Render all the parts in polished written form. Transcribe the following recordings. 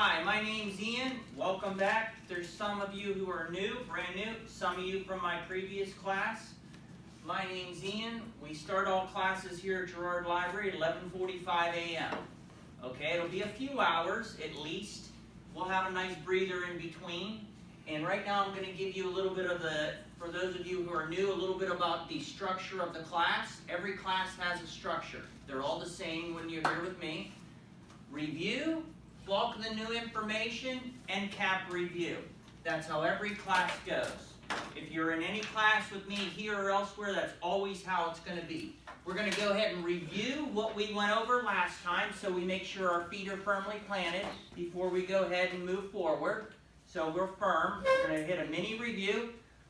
Hi, my name's Ian. Welcome back. There's some of you who are new, brand new, some of you from my previous class. My name's Ian. We start all classes here at Girard Library at 11:45 a.m. Okay, it'll be a few hours at least. We'll have a nice breather in between. And right now I'm going to give you a little bit of for those of you who are new, a little bit about the structure of the class. Every class has a structure. They're all the same when you're here with me. Review, bulk of the new information, and cap review. That's how every class goes. If you're in any class with me here or elsewhere, that's always how it's going to be. We're going to go ahead and review what we went over last time so we make sure our feet are firmly planted before we go ahead and move forward. So we're firm. We're going to hit a mini review.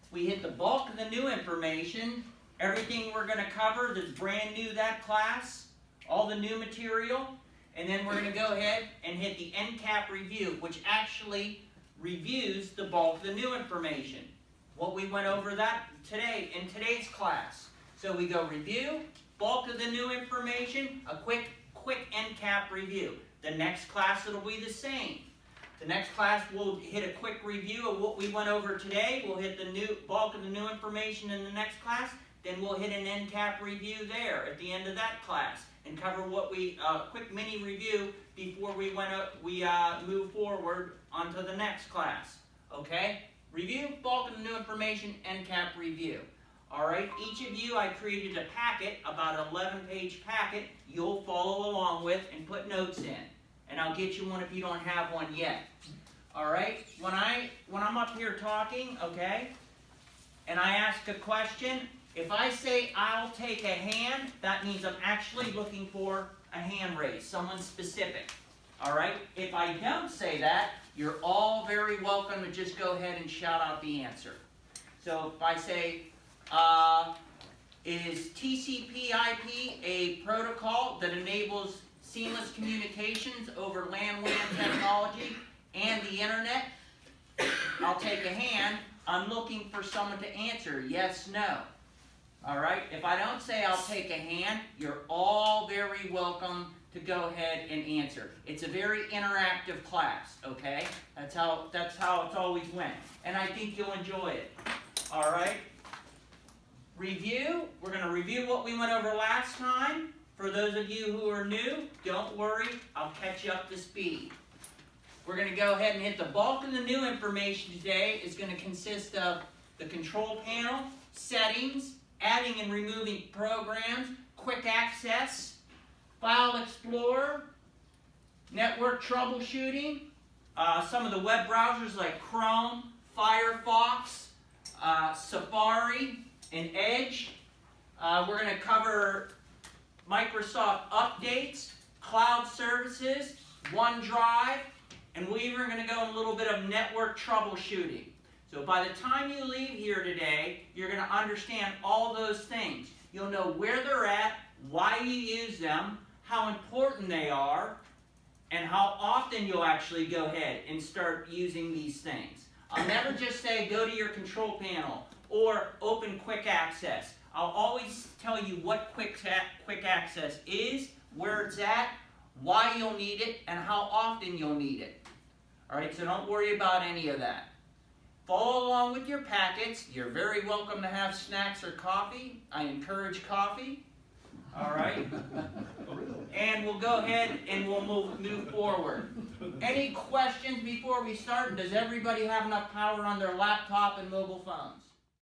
We hit the bulk of the new information, everything we're going to cover that's brand new that class, all the new material, and then we're going to go ahead and hit the end cap review, which actually reviews the bulk of the new information. What we went over that today in today's class. So we go review, bulk of the new information, a quick end cap review. The next class it'll be the same. The next class we'll hit a quick review of what we went over today. We'll hit the new bulk of the new information in the next class. Then we'll hit an end cap review there at the end of that class and cover what we quick mini review before we move forward onto the next class. Okay? Review, bulk of the new information, end cap review. All right. Each of you, I created a packet, about an 11-page packet. You'll follow along with and put notes in. And I'll get you one if you don't have one yet. All right? When I'm up here talking, okay, and I ask a question, if I say I'll take a hand, that means I'm actually looking for a hand raise, someone specific. All right? If I don't say that, you're all very welcome to just go ahead and shout out the answer. So if I say, is TCP/IP a protocol that enables seamless communications over LAN/WAN technology and the internet? I'll take a hand. I'm looking for someone to answer yes, no. All right? If I don't say I'll take a hand, you're all very welcome to go ahead and answer. It's a very interactive class, okay? That's how it's always went. And I think you'll enjoy it. All right? Review. We're going to review what we went over last time. For those of you who are new, don't worry, I'll catch you up to speed. We're going to go ahead and hit the bulk of the new information today. Is going to consist of the control panel, settings, adding and removing programs, quick access, file explorer, network troubleshooting, some of the web browsers like Chrome, Firefox, Safari, and Edge. We're going to cover Microsoft updates, cloud services, OneDrive, and we're even going to go in a little bit of network troubleshooting. So by the time you leave here today, you're going to understand all those things. You'll know where they're at, why you use them, how important they are, and how often you'll actually go ahead and start using these things. I'll never just say go to your control panel or open quick access. I'll always tell you what quick access is, where it's at, why you'll need it, and how often you'll need it. All right, so don't worry about any of that. Follow along with your packets. You're very welcome to have snacks or coffee. I encourage coffee. All right? And we'll go ahead and we'll move forward. Any questions before we start? Does everybody have enough power on their laptop and mobile phones?